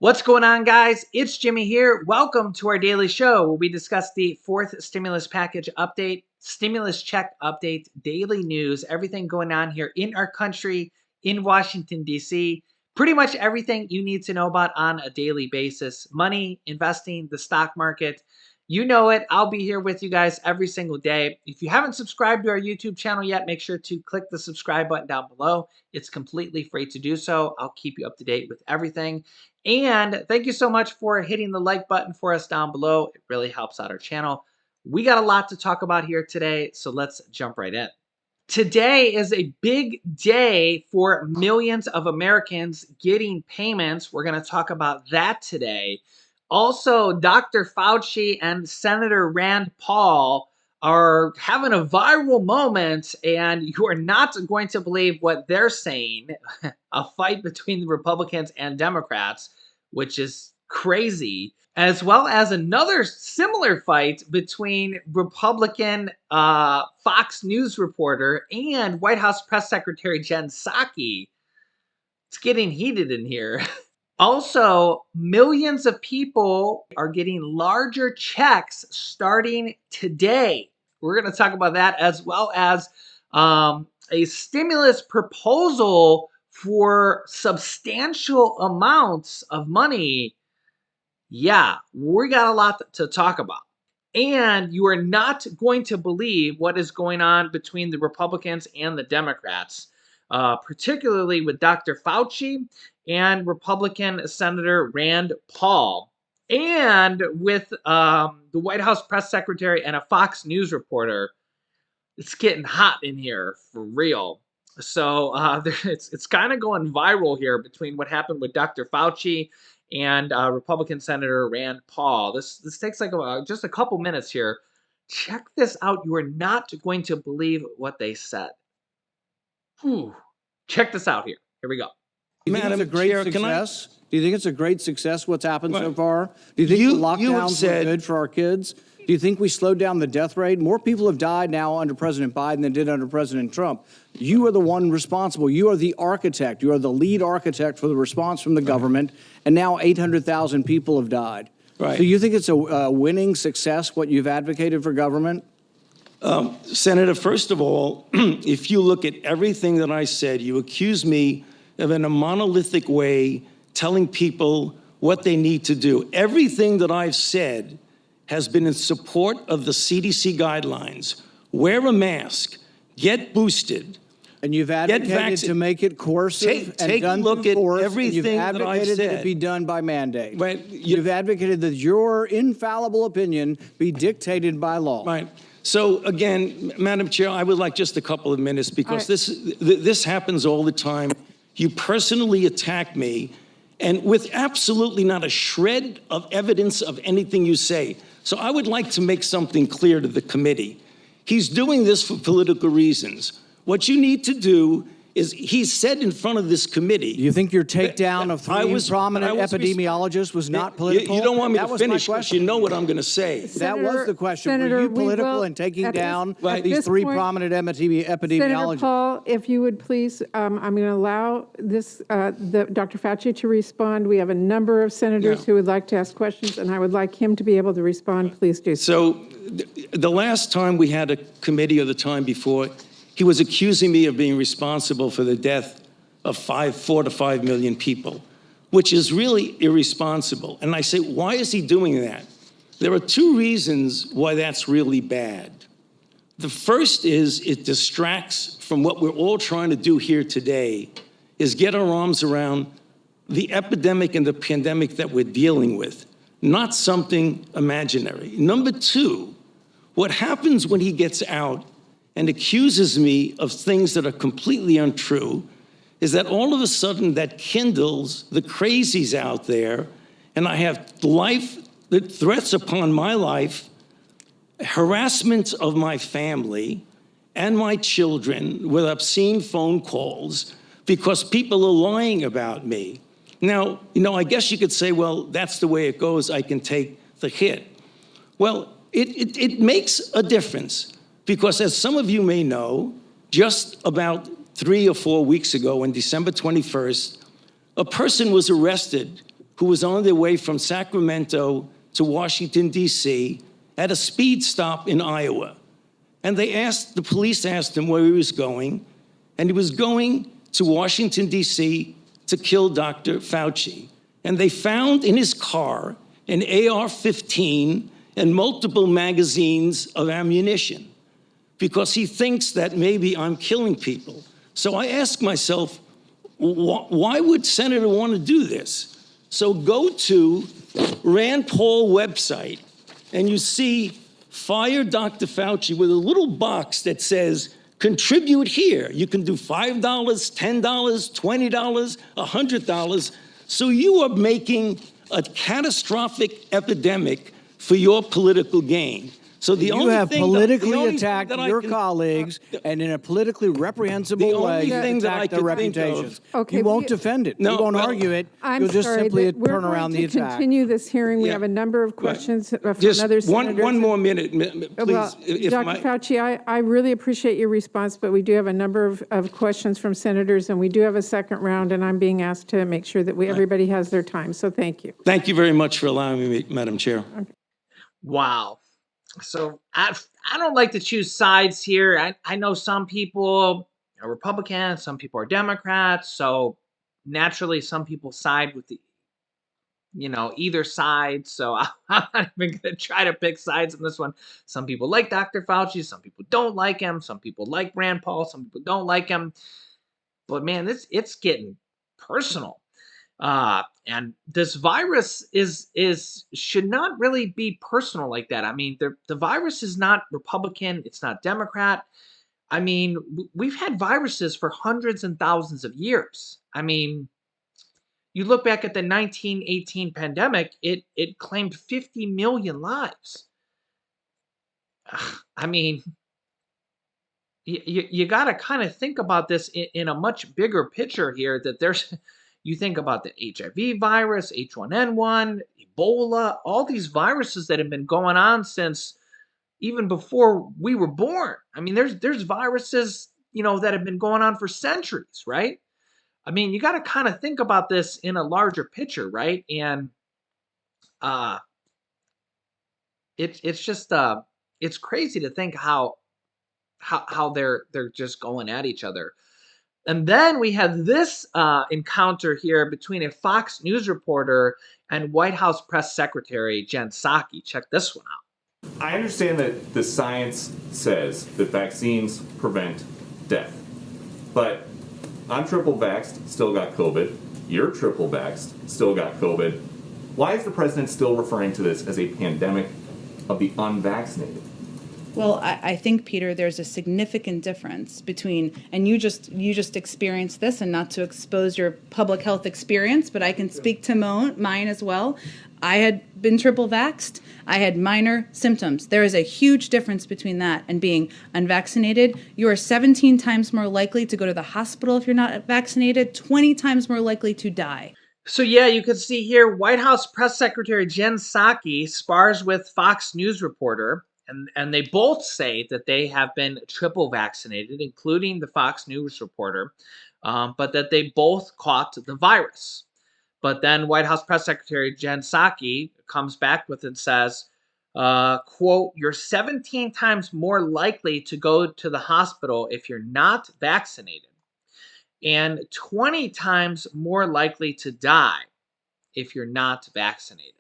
What's going on, guys? It's Jimmy here. Welcome to our daily show where we discuss the fourth stimulus package update, stimulus check update, daily news, everything going on here in our country, in Washington, D.C. Pretty much everything you need to know about on a daily basis. Money, investing, the stock market. You know it. I'll be here with you guys every single day. If you haven't subscribed to our YouTube channel yet, make sure to click the subscribe button down below. It's completely free to do so. I'll keep you up to date with everything. And thank you so much for hitting the like button for us down below. It really helps out our channel. We got a lot to talk about here today, so let's jump right in. Today is a big day for millions of Americans getting payments. We're going to talk about that today. Also, Dr. Fauci and Senator Rand Paul are having a viral moment, and you are not going to believe what they're saying. A fight between the Republicans and Democrats, which is crazy, as well as another similar fight between Republican Fox News reporter and White House Press Secretary Jen Psaki. It's getting heated in here. Also, millions of people are getting larger checks starting today. We're going to talk about that, as well as a stimulus proposal for substantial amounts of money. Yeah, we got a lot to talk about. And you are not going to believe what is going on between the Republicans and the Democrats, particularly with Dr. Fauci and Republican Senator Rand Paul, and with the White House press secretary and a Fox News reporter. It's getting hot in here for real. So it's kind of going viral here between what happened with Dr. Fauci and Republican Senator Rand Paul. This takes like just a couple minutes here. Check this out. You are not going to believe what they said. Whew. Check this out here. Here we go. Do you think it's a great success? Do you think it's a great success what's happened so far? Do you think the lockdowns were good for our kids? Do you think we slowed down the death rate? More people have died now under President Biden than did under President Trump. You are the one responsible. You are the architect. You are the lead architect for the response from the government, and now 800,000 people have died. Right. So you think it's a winning success, what you've advocated for government? Senator, first of all, if you look at everything that I said, you accuse me of in a monolithic way telling people what they need to do. Everything that I've said has been in support of the CDC guidelines. Wear a mask, get boosted. And you've advocated to make it coercive take a look at everything that I've said. You've advocated that it be done by mandate. Right. You've advocated that your infallible opinion be dictated by law. Right. So again, Madam Chair, I would like just a couple of minutes because this happens all the time. You personally attack me, and with absolutely not a shred of evidence of anything you say. So I would like to make something clear to the committee. He's doing this for political reasons. What you need to do is, he said in front of this committee. You think your takedown of three prominent epidemiologists was not political? You don't want me to finish because you know what I'm going to say. That was the question. Senator, were you political in taking down these three prominent epidemiologists? Senator Paul, if you would please, I'm going to allow this, Dr. Fauci to respond. We have a number of senators who would like to ask questions, and I would like him to be able to respond. Please do so. So the last time we had a committee, or the time before, he was accusing me of being responsible for the death of 4 to 5 million people, which is really irresponsible. And I say, why is he doing that? There are two reasons why that's really bad. The first is it distracts from what we're all trying to do here today, is get our arms around the epidemic and the pandemic that we're dealing with, not something imaginary. Number two, what happens when he gets out and accuses me of things that are completely untrue is that all of a sudden that kindles the crazies out there, and I have threats upon my life, harassment of my family and my children with obscene phone calls because people are lying about me. Now, I guess you could say, well, that's the way it goes. I can take the hit. Well, it makes a difference. Because as some of you may know, just about 3 or 4 weeks ago, on December 21st, a person was arrested who was on their way from Sacramento to Washington, D.C., at a speed stop in Iowa. And the police asked him where he was going, and he was going to Washington, D.C. to kill Dr. Fauci. And they found in his car an AR-15 and multiple magazines of ammunition because he thinks that maybe I'm killing people. So I ask myself, why would Senator want to do this? So go to Rand Paul website and you see fire Dr. Fauci with a little box that says, contribute here. You can do $5, $10, $20, $100. So you are making a catastrophic epidemic for your political gain. So the You have politically attacked your colleagues and in a politically reprehensible way, you attack their reputations. Okay, you won't defend it. No, you won't well, argue it. I'm You'll just sorry, simply but turn around the we're going to attack. continue this hearing. We Yeah. have a number of questions from Just other senators. one more minute, please. Well, Dr. Fauci, I really appreciate your response, but we do have a number of questions from senators, and we do have a second round, and I'm being asked to make sure that everybody has their time. So thank you. Thank you very much for allowing me, Madam Chair. Wow. So I don't like to choose sides here. I know some people are Republicans, some people are Democrats. So naturally, some people side with the, either side. So I'm not even going to try to pick sides in this one. Some people like Dr. Fauci, some people don't like him, some people like Rand Paul, some people don't like him. But man, it's getting personal. And this virus should not really be personal like that. I mean, the virus is not Republican, it's not Democrat. I mean, we've had viruses for hundreds and thousands of years. I mean, you look back at the 1918 pandemic, it claimed 50 million lives. I mean, you got to kind of think about this in a much bigger picture here, that you think about the HIV virus, H1N1, Ebola, all these viruses that have been going on since even before we were born. I mean, there's viruses, that have been going on for centuries, right? I mean, you got to kind of think about this in a larger picture, right? And uh it's just it's crazy to think how they're just going at each other. And then we have this encounter here between a Fox News reporter and White House press secretary Jen Psaki. Check this one out. I understand that the science says that vaccines prevent death, but I'm triple vaxxed, still got COVID. You're triple vaxxed, still got COVID. Why is the president still referring to this as a pandemic of the unvaccinated? Well, I think, Peter, there's a significant difference between, and you just experienced this, and not to expose your public health experience, but I can speak to mine as well. I had been triple vaxxed. I had minor symptoms. There is a huge difference between that and being unvaccinated. You are 17 times more likely to go to the hospital if you're not vaccinated, 20 times more likely to die. So yeah, you can see here White House press secretary Jen Psaki spars with Fox News reporter, and they both say that they have been triple vaccinated, including the Fox News reporter, but that they both caught the virus. But then White House press secretary Jen Psaki comes back with and says, quote, you're 17 times more likely to go to the hospital if you're not vaccinated, and 20 times more likely to die if you're not vaccinated.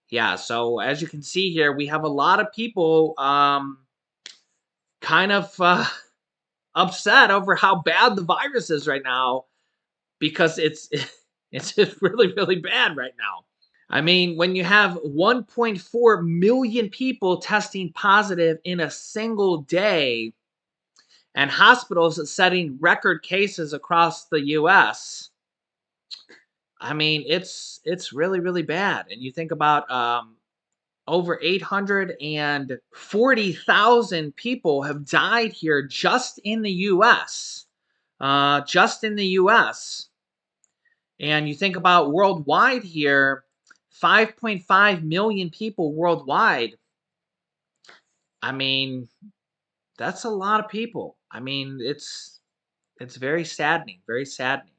Yeah, so as you can see here, we have a lot of people kind of upset over how bad the virus is right now, because it's just really, really bad right now. I mean, when you have 1.4 million people testing positive in a single day and hospitals setting record cases across the U.S., I mean, it's really, really bad. And you think about over 840,000 people have died here just in the U.S. Just in the U.S. And you think about worldwide here, 5.5 million people worldwide. I mean, that's a lot of people. I mean, it's very saddening, very saddening.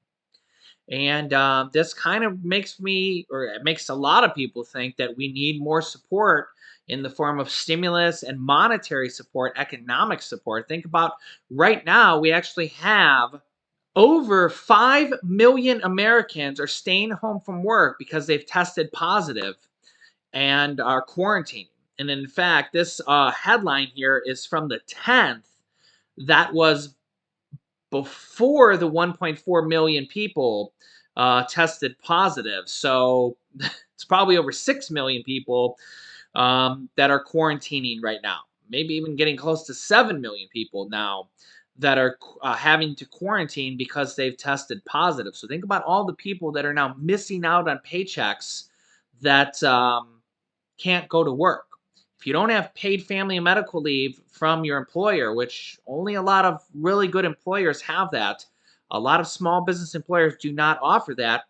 And this kind of makes me, or it makes a lot of people think that we need more support in the form of stimulus and monetary support, economic support. Think about right now, we actually have over 5 million Americans are staying home from work because they've tested positive and are quarantining. And in fact, this headline here is from the 10th. That was before the 1.4 million people tested positive. So it's probably over 6 million people that are quarantining right now. Maybe even getting close to 7 million people now that are having to quarantine because they've tested positive. So think about all the people that are now missing out on paychecks that can't go to work. If you don't have paid family and medical leave from your employer, which only a lot of really good employers have that, a lot of small business employers do not offer that.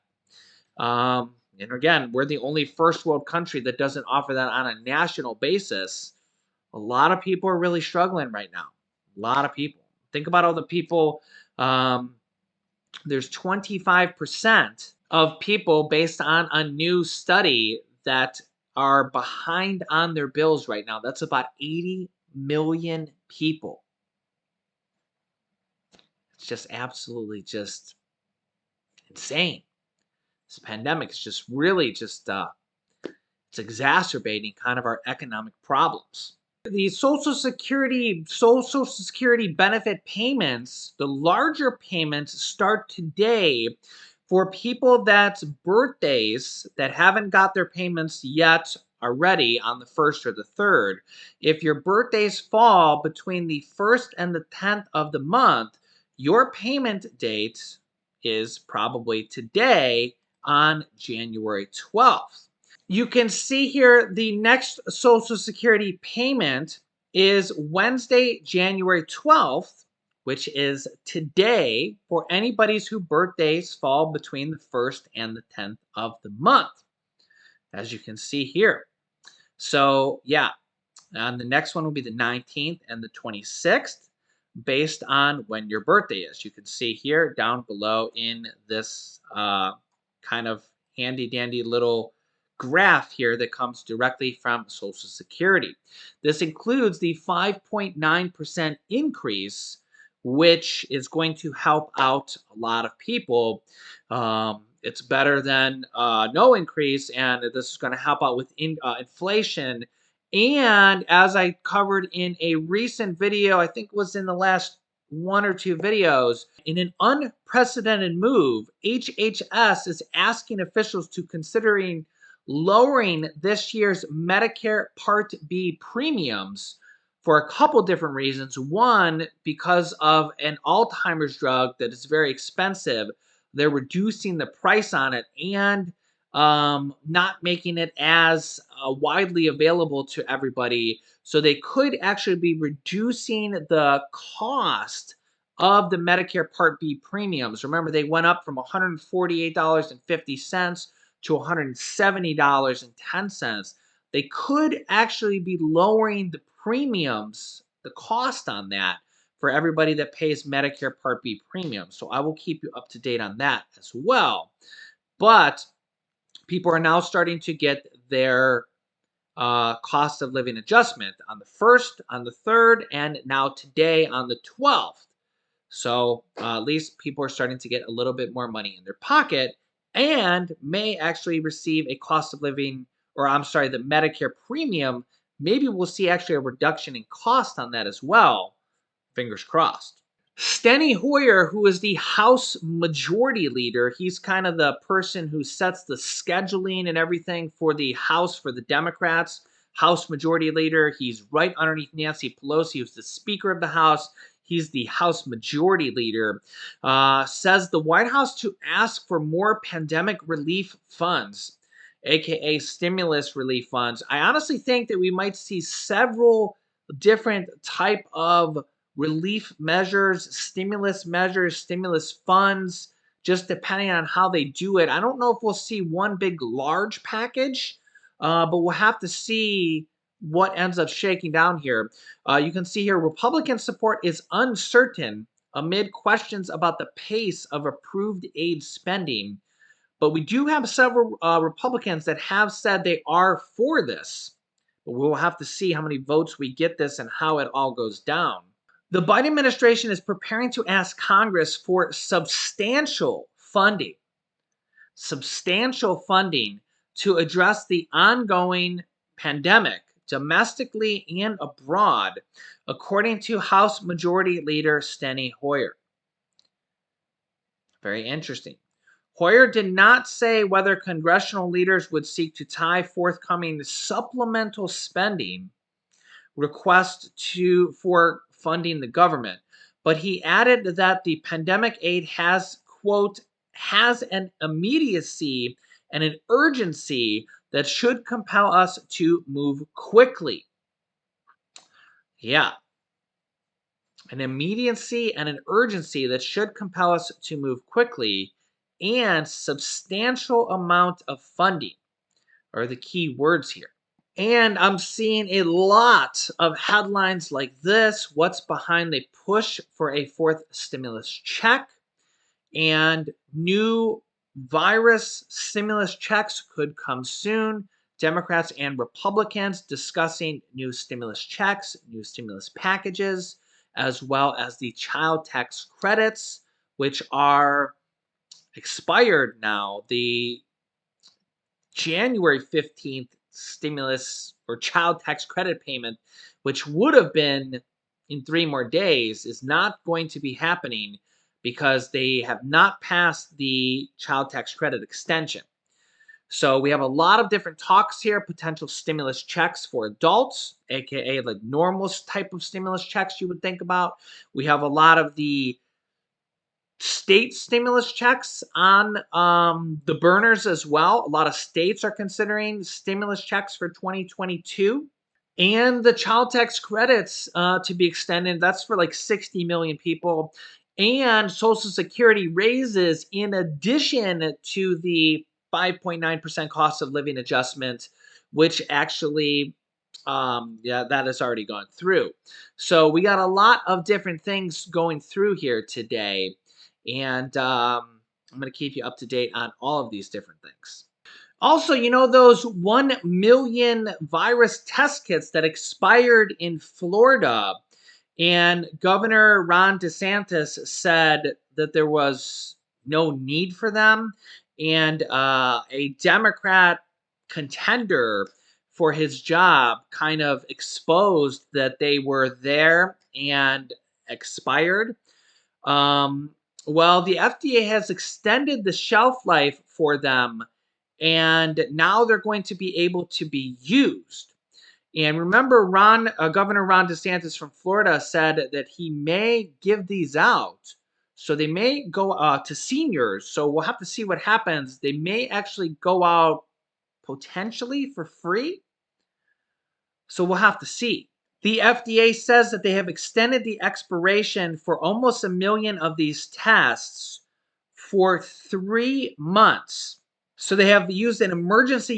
And again, we're the only first world country that doesn't offer that on a national basis. A lot of people are really struggling right now. A lot of people. Think about all the people. There's 25% of people, based on a new study, that are behind on their bills right now. That's about 80 million people. It's just absolutely just insane. This pandemic is just really just it's exacerbating kind of our economic problems. The Social Security benefit payments, the larger payments start today for people that's birthdays that haven't got their payments yet already on the 1st or the 3rd. If your birthdays fall between the 1st and the 10th of the month, your payment date is probably today on January 12th. You can see here the next Social Security payment is Wednesday, January 12th, which is today for anybody's whose birthdays fall between the 1st and the 10th of the month, as you can see here. So, yeah, and the next one will be the 19th and the 26th, based on when your birthday is. You can see here down below in this kind of handy dandy little graph here that comes directly from Social Security. This includes the 5.9% increase, which is going to help out a lot of people. It's better than no increase, and this is going to help out with inflation. And as I covered in a recent video, I think it was in the last 1 or 2 videos, in an unprecedented move, HHS is asking officials to considering lowering this year's Medicare Part B premiums for a couple different reasons. One, because of an Alzheimer's drug that is very expensive, they're reducing the price on it and not making it as widely available to everybody. So they could actually be reducing the cost of the Medicare Part B premiums. Remember, they went up from $148.50 to $170.10. They could actually be lowering the premiums, the cost on that, for everybody that pays Medicare Part B premiums. So I will keep you up to date on that as well. But people are now starting to get their cost of living adjustment on the 1st, on the 3rd, and now today on the 12th. So at least people are starting to get a little bit more money in their pocket and may actually receive a cost of living, or I'm sorry, the Medicare premium. Maybe we'll see actually a reduction in cost on that as well. Fingers crossed. Steny Hoyer, who is the House Majority Leader, he's kind of the person who sets the scheduling and everything for the House for the Democrats. House Majority Leader, he's right underneath Nancy Pelosi, who's the Speaker of the House. He's the House Majority Leader. Says the White House to ask for more pandemic relief funds, aka stimulus relief funds. I honestly think that we might see several different type of relief measures, stimulus funds, just depending on how they do it. I don't know if we'll see one big large package, but we'll have to see what ends up shaking down here. You can see here Republican support is uncertain amid questions about the pace of approved aid spending. But we do have several Republicans that have said they are for this. But we'll have to see how many votes we get this and how it all goes down. The Biden administration is preparing to ask Congress for substantial funding to address the ongoing pandemic domestically and abroad, according to House Majority Leader Steny Hoyer. Very interesting. Hoyer did not say whether congressional leaders would seek to tie forthcoming supplemental spending requests for funding the government, but he added that the pandemic aid has, quote, has an immediacy and an urgency that should compel us to move quickly. Yeah. An immediacy and an urgency that should compel us to move quickly, and substantial amount of funding are the key words here. And I'm seeing a lot of headlines like this. What's behind the push for a fourth stimulus check? And new virus stimulus checks could come soon. Democrats and Republicans discussing new stimulus checks, new stimulus packages, as well as the child tax credits, which are expired now. The January 15th stimulus or child tax credit payment, which would have been in 3 more days, is not going to be happening because they have not passed the child tax credit extension. So we have a lot of different talks here, potential stimulus checks for adults, aka like normal type of stimulus checks you would think about. We have a lot of the state stimulus checks on the burners as well. A lot of states are considering stimulus checks for 2022. And the child tax credits to be extended. That's for like 60 million people. And Social Security raises in addition to the 5.9% cost of living adjustment, which actually, that has already gone through. So we got a lot of different things going through here today. And I'm going to keep you up to date on all of these different things. Also, you know those 1 million virus test kits that expired in Florida, and Governor Ron DeSantis said that there was no need for them, and a Democrat contender for his job kind of exposed that they were there and expired. Well, the FDA has extended the shelf life for them, and now they're going to be able to be used. And remember, Governor Ron DeSantis from Florida said that he may give these out. So they may go to seniors. So we'll have to see what happens. They may actually go out potentially for free. So we'll have to see. The FDA says that they have extended the expiration for almost 1 million of these tests for 3 months. So they have used an emergency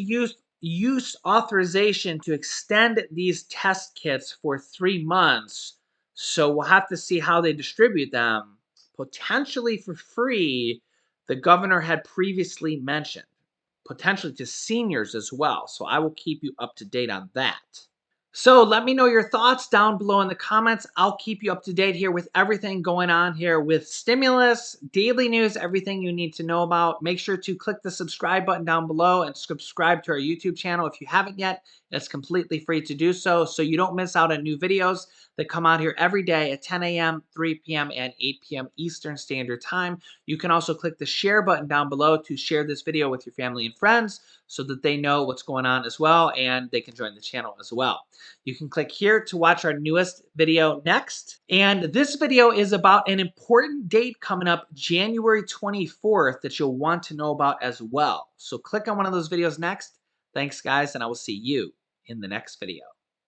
use authorization to extend these test kits for 3 months. So we'll have to see how they distribute them, potentially for free, the governor had previously mentioned, potentially to seniors as well. So I will keep you up to date on that. So let me know your thoughts down below in the comments. I'll keep you up to date here with everything going on here with stimulus, daily news, everything you need to know about. Make sure to click the subscribe button down below and subscribe to our YouTube channel if you haven't yet. It's completely free to do so you don't miss out on new videos that come out here every day at 10 a.m., 3 p.m., and 8 p.m. Eastern Standard Time. You can also click the share button down below to share this video with your family and friends so that they know what's going on as well and they can join the channel as well. You can click here to watch our newest video next. And this video is about an important date coming up January 24th that you'll want to know about as well. So click on one of those videos next. Thanks, guys, and I will see you in the next video.